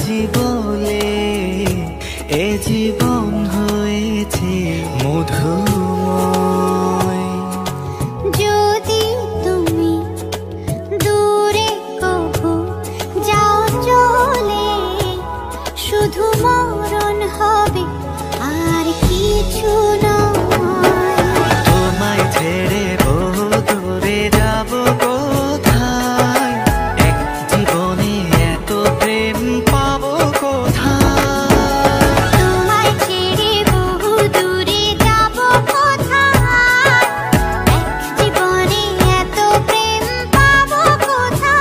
বুঝি বলে এ জীবন হয়েছে মধুময়। যদি তুমি দূরে কভু যাও চলে, শুধু মরণ হবে আর কিছু নয়। তোমায় ছেড়ে বহু দূরে যাব কোথায়, এক জীবনে এত প্রেম পাবো কোথায়। তোমায় ছেড়ে বহু দূরে যাব কোথায়, এক জীবনে এত প্রেম পাবো কোথায়।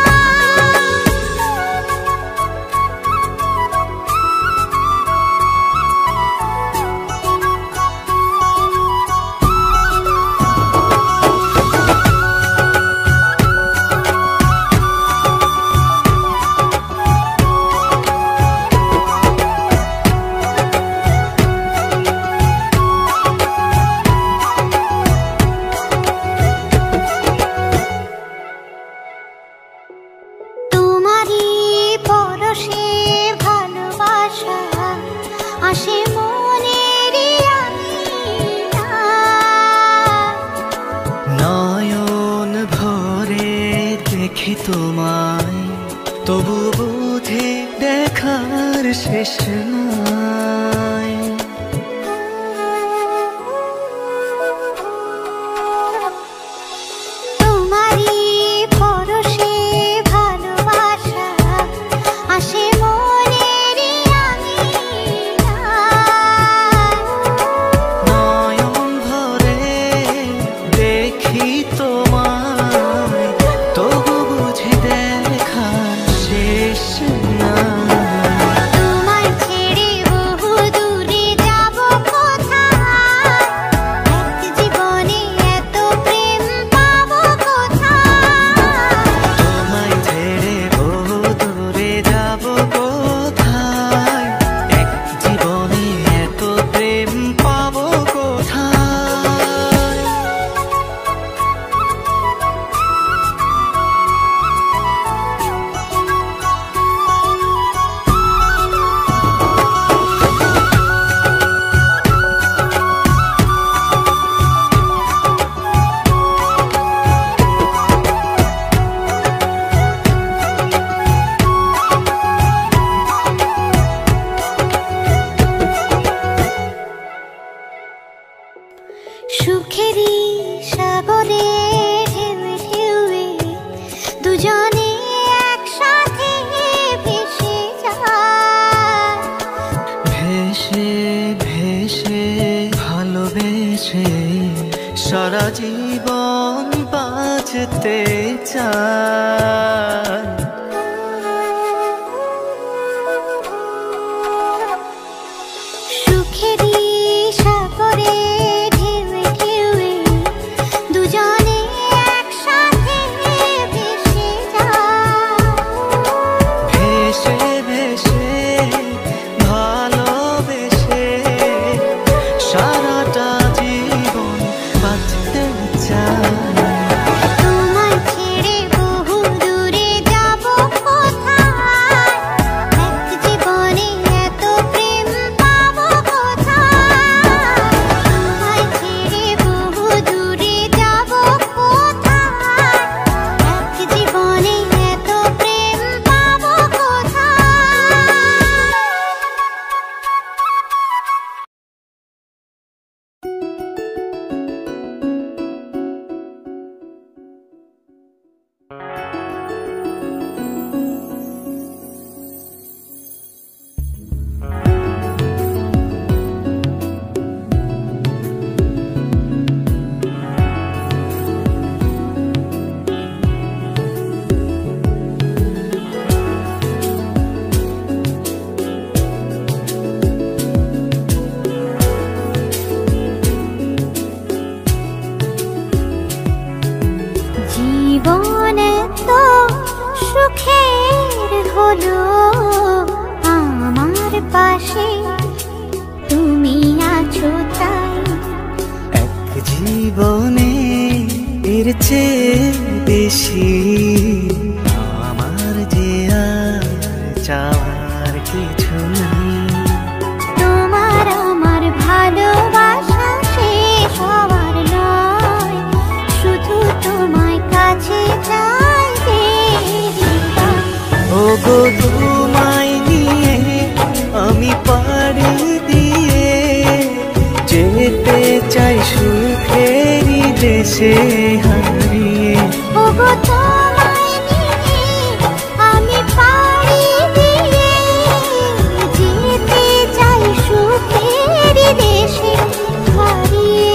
তোমারই পরশে ভালোবাসা আসে মনের নয়ন ভরে দেখি তোমায়, তবু বুঝি দেখার শেষ নাই। তোমারই পরশে ভালোবাসা আসে মনের নয়ন ভরে দেখি তোমায়, তবু বুঝি দেখার শেষ নাই। তোমায় ছেড়ে বহু দূরে যাব কোথায়, এক জীবনে এত প্রেম পাবো কোথায়। তোমায় ছেড়ে বহু দূরে যাব কোথায়, এক জীবনে এত প্রেম পাবো কোথায়। সুখেরই সাগরে ঢেউয়ে ঢেউয়ে দুজনে একসাথে ভেসে যায়। ভেসে ভেসে ভালোবেসে সারা জীবন বাঁচতে চায়। সুখেরই সাগরে ঢেউয়ে ঢেউয়ে দুজনে একসাথে ভেসে যায়। ভেসে ভেসে ভালোবেসে সারাটা জীবন বাঁচতে চায়। তোমায় ছেড়ে বহু দূরে যাব কোথায়, এক জীবনে এত প্রেম পাবো কোথায়। তোমায় ছেড়ে বহু দূরে যাব কোথায়, এক জীবনে এত প্রেম পাবো কোথায়। জীবন তো সুখের হলো আমার পাশে তুমি আছো তাই। এক জীবনে এর চেয়ে বেশি আমার যে আর চাওয়ার কি দেশে হারিয়ে। ওগো তোমায় নিয়ে আমি পাড়ি দিয়ে যেতে চাই সুখের দেশে হারিয়ে।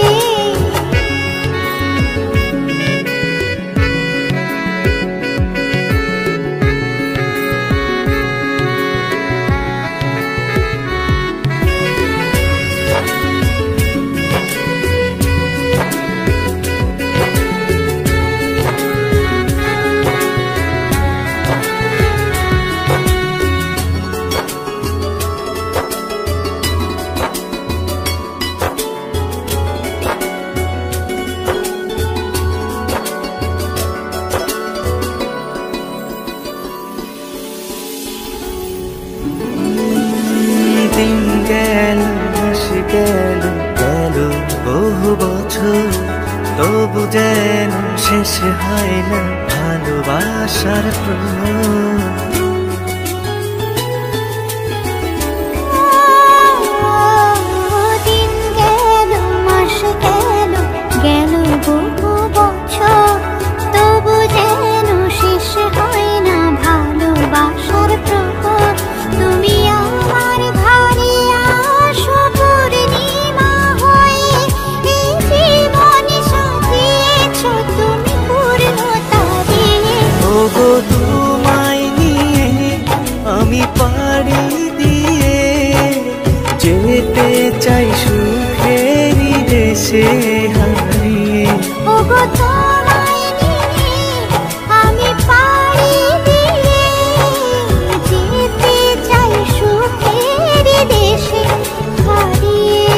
দিন গেল মাস গেল গেল বহু বছর, তবু যেন শেষ হয় না ভালোবাসার প্রহর। দিন গেল মাস গেল গেল বহু বছর, তবু যেন শেষ হয় না ভালোবাসার প্রহর। তুমি আমার ঘরে আসো পূর্ণিমা হয়ে, এই জীবন সাজিয়েছ তুমি পূর্ণতা দিয়ে। ওগো তোমায় নিয়ে আমি পাড়ি দিয়ে যেতে চাই সুখেরই দেশে হারিয়ে। ওগো তোমায় নিয়ে আমি পাড়ি দিয়ে যেতে চাই সুখের দেশে হারিয়ে।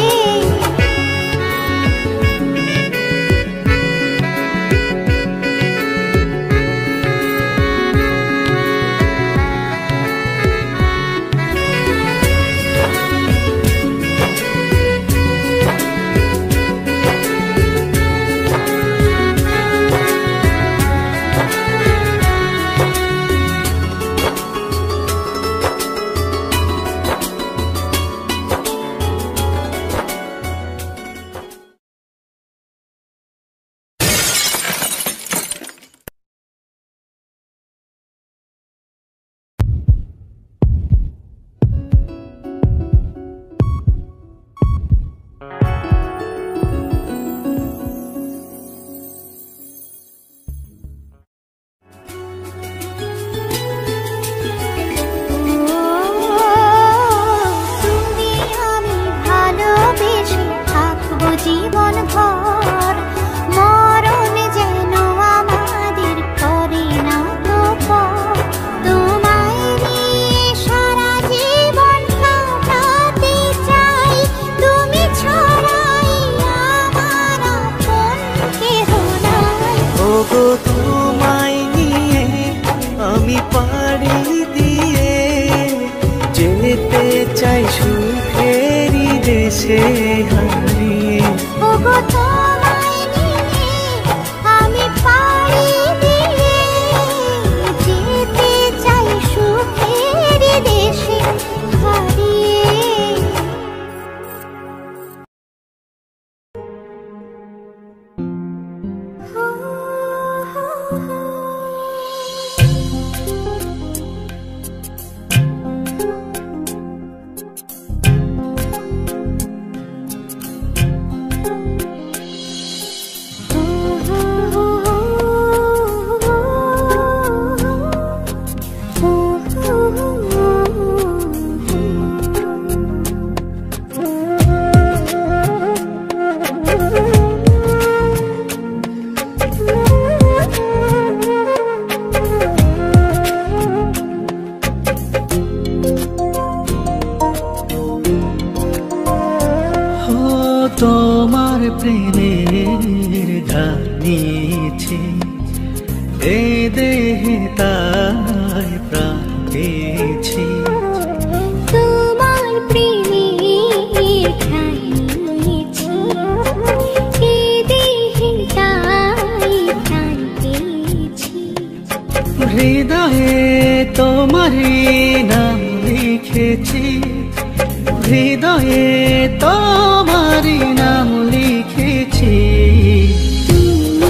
তুমি আমি ভালোবেসে থাকবো জীবন ভর, মরণ যেন আমাদের করে না তো পর। তোমায় নিয়ে সারা জীবন কাটাতে চাই, তুমি ছাড়াই আমার আপন কেহ নাই। ওগো তোমায় নিয়ে আমি পাড়ি দিয়ে যেতে চাই সুখেরই দেশে হারিয়ে। ওগো তোমায় নিয়ে আমি পাড়ি দিয়ে যেতে চাই সুখের দেশে হারিয়ে। তোমার প্রেমের গান নিয়েছি এ দেহে তাই প্রাণ পেয়েছি। তোমার প্রেমের ঠাই নিয়েছি এ দেহে তাই প্রাণ পেয়েছি। হৃদয়ে তোমারই নাম লিখেছি, হৃদয়ে তোমারই নাম লিখেছি। তুমি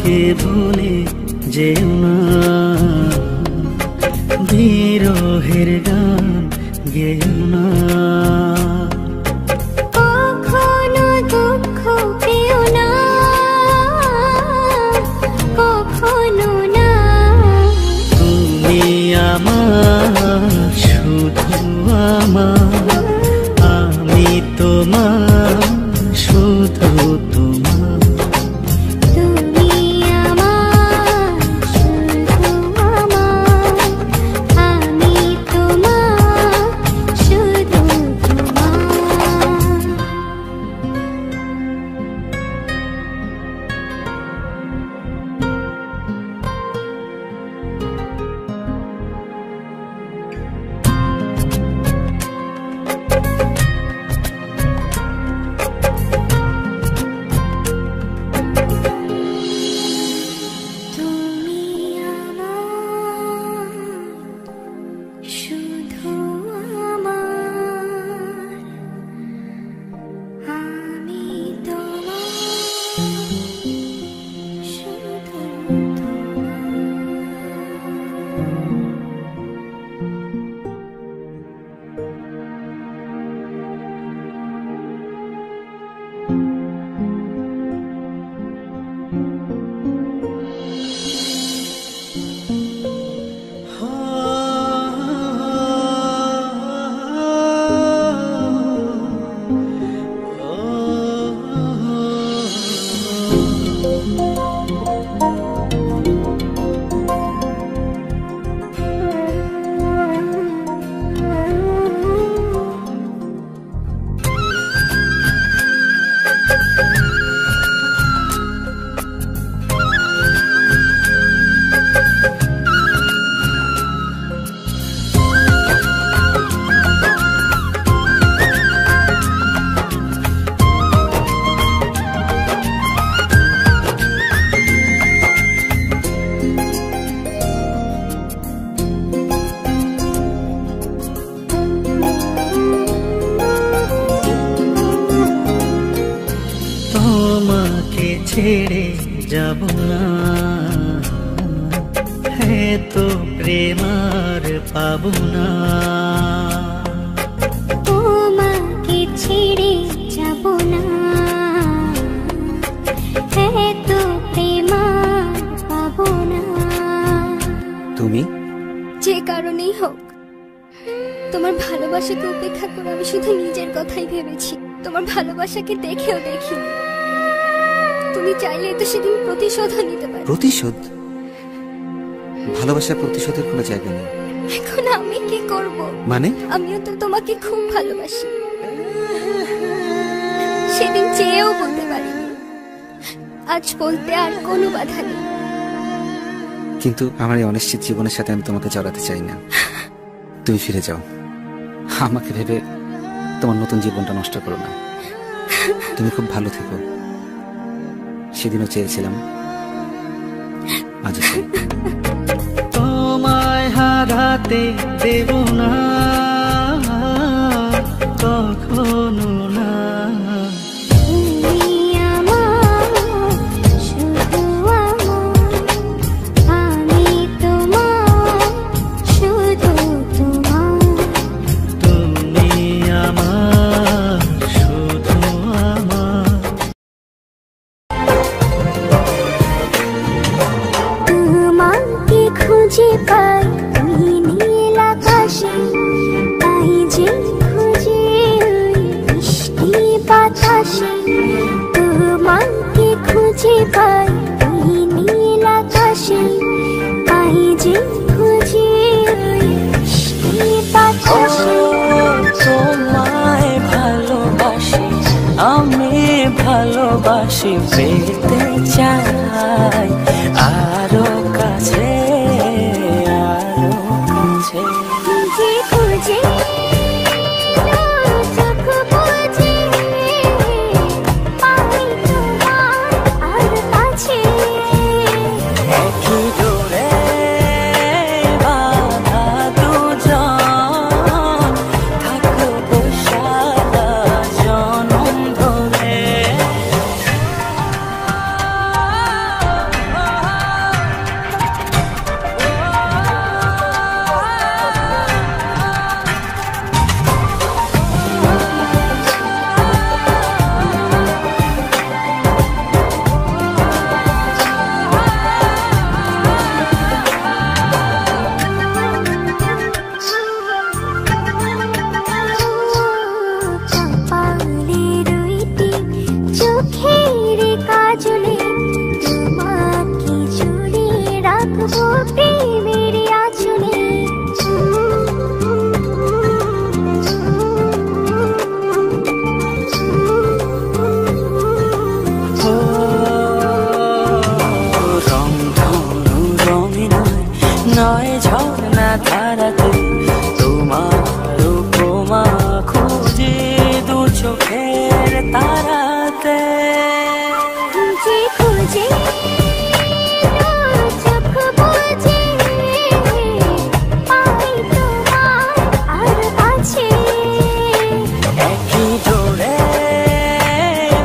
আমাকে ভুলে যেও না, বিরহের গান গেও না। কখনো দুঃখ পেও না, কখনো না। তুমি আমার, শুধু আমার, আমি তোমার, শুধু তোমার। তুমি আমার, শুধু আমার, আমি তোমার, শুধু তোমার। তুমি আমার, শুধু আমার, আমি তোমার, শুধু তোমাকে ছেড়ে যাব না, তো প্রেম আর পাবো না। তোমাকে ছেড়ে যাব না, তো প্রেম আর পাবো না। তুমি যে কারণেই হোক, তোমার ভালোবাসাকে উপেক্ষা করে আমি শুধু নিজের কথাই ভেবেছি, তোমার ভালোবাসাকে দেখেও দেখিনি। তুমি চাইলে তো সেদিন প্রতিশোধও নিতে পারো। প্রতিশোধ? ভালোবাসার প্রতিশোধের কোনো জায়গা নেই। এখন আমি কি করব? মানে? আমিও তো তোমাকে খুব ভালোবাসি, সেদিন চেয়েও বলতে পারিনি, আজ বলতে আর কোনো বাধা নেই। কিন্তু আমার এই অনিশ্চিত জীবনের সাথে আমি তোমাকে জড়াতে চাই না। তুমি ফিরে যাও, আমাকে ভেবে তোমার নতুন জীবনটা নষ্ট করো না। তুমি খুব ভালো থেকো, সেদিনও চেয়েছিলাম, আজও চাই। তোমায় হারাতে দেব না, কখনো না। তুমি আমার, শুধু আমার, আমি তোমার, শুধু তোমার। তুমি আমার, শুধু আমার। তোমাকে খুঁজে পাই নীল আকাশে, তাই যে খুঁজে ওই মিষ্টি বাতাসে। তোমাকে খুঁজে পাই নীল আকাশে, তাই যে খুঁজে ওই মিষ্টি বাতাসে। তোমায় ভালোবাসি, আমি ভালোবাসি, পেতে চাই আরো কাছে, আরো কাছে। খুঁজে খুঁজে চোখ বুজে পাই তোমার আর কাছে। ধারাতে তোমার উপমা খুঁজি দু চোখের তারাতে খুঁজে খুঁজে চোখ বুজে পাই তোমার আর কাছে একই জোরে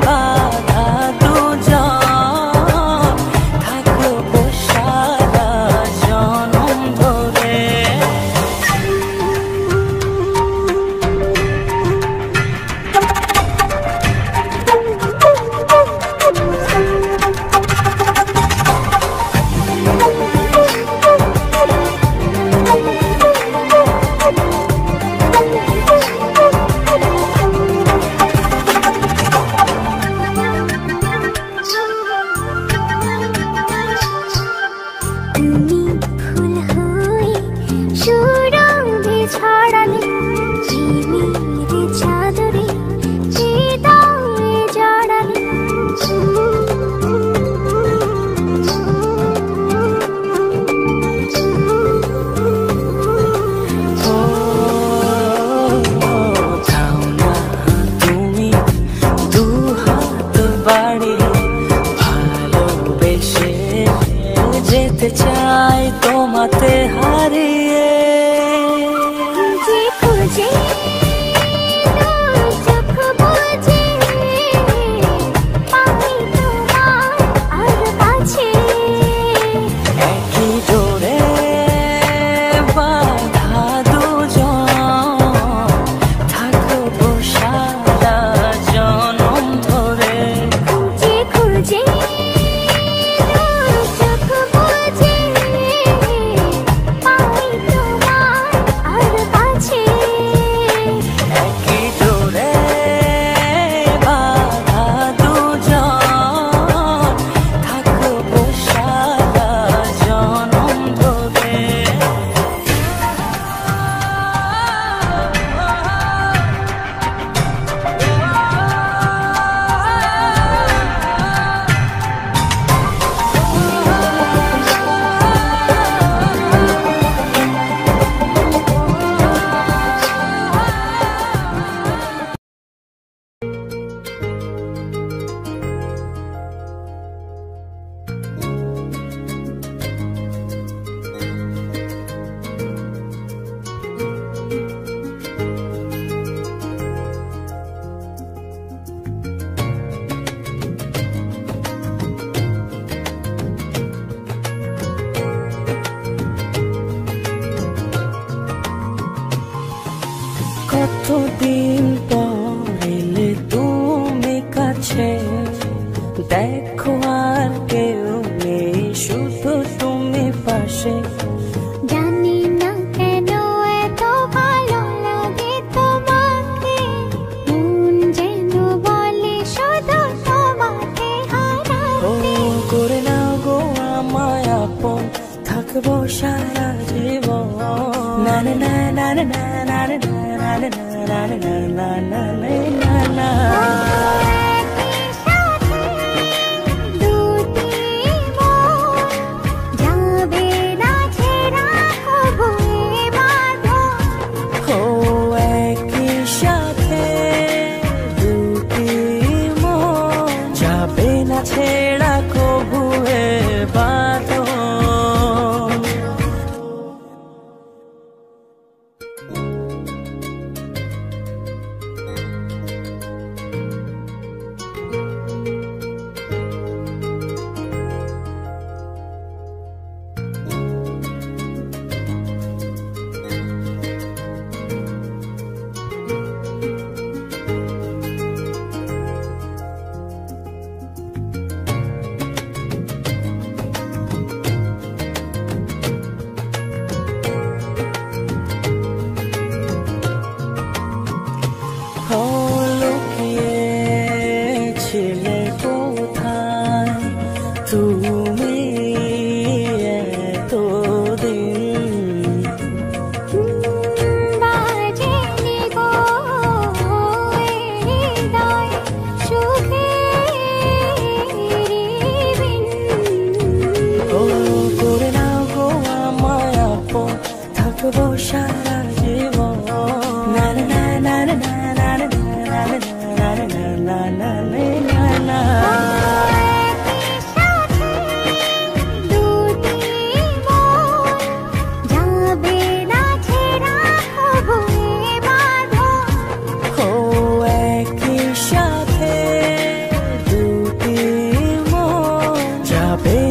বাঁধা দুজন থাকবো সারা জনম ধরে তুমি ফুল হয়ে সুরঙ্গে ছড়ালে ঝিমির চাদরে হৃদয়ে জড়ালে যাও না তুমি দু হাত বাড়িয়ে ভালোবেসে যেতে চাই তোমাতে হারিয়ে খুঁজে খুঁজে চোখ বুজে পাই তোমার আর কাছে একই জোরে বাঁধা দুজন থাকবো সারা জনম ধরে খুঁজে খুঁজে চোখ বুজে পাই তোমার আর কাছে একই জোরে বাঁধা দুজন থাকবো সারা জনম ধরে কতদিন পর এলে তুমি কাছে দেখো আর কেউ নেই শুধু তুমি পাশে জানি না কেন এত ভালো লাগে তোমাকে মন যেন বলে শুধু তোমাকে ও হারাতে করে নাও গো আমায় আপন থাকবো সারা জীবন না না না না না না না না না না না না না না না একই সাথে দুটি মন যাবে না ছেড়া কবু এ বাঁধন ও একই সাথে দুটি মন যাবে না ছেড়া কবু এ বাঁধন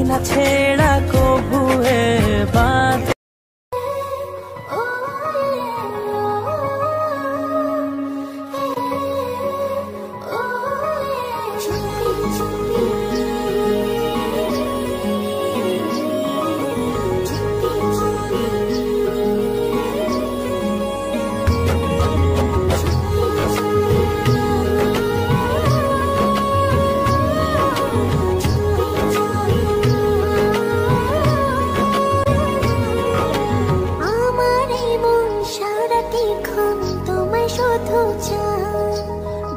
না ছেড়া কবুয়ে বাদ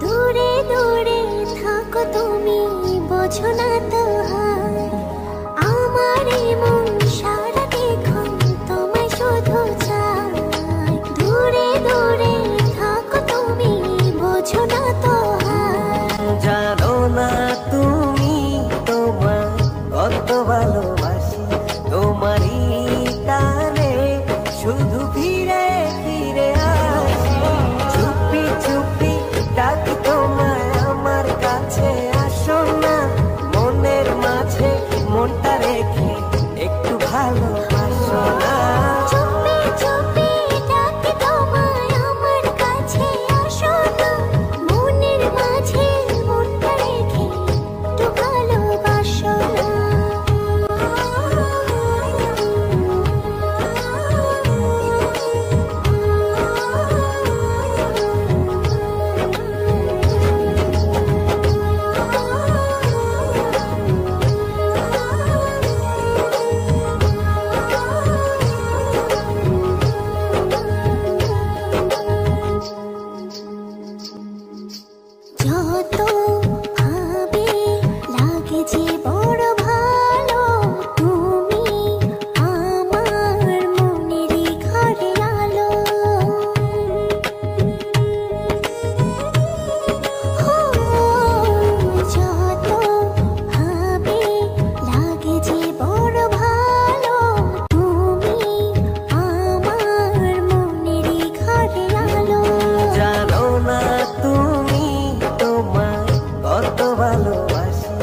দূরে দূরে থাকো তুমি, বোঝো না তো হায় আমার মন সারাক্ষণ তোমায় শুধু চায়। দূরে দূরে থাকো তুমি, বোঝো না তো হায়। জানো না তুমি তোমার কত ভালোবাসি, তোমারই টানে শুধু ফিরে ফিরে আসি। চুপি চুপি ডাকি তোমায় আমার কাছে, আসো না মনের মাঝে মনটা রেখে একটু ভালোবাসো না। চুপি চুপি ডাকি তোমায় আমার কাছে, আসো না মনের মাঝে মনটা রেখে একটু ভালোবাসো না। যত ভাবে লাগে যে বড় ভালো, তুমি আমার মনেরই ঘরে আলো। যত ভাবে লাগে যে বড় ভালো, তুমি আমার মনেরই ঘরে আলো। জানো না তুমি তোমার কত ভালোবাসি,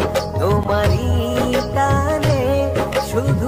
তোমারই টানে শুধু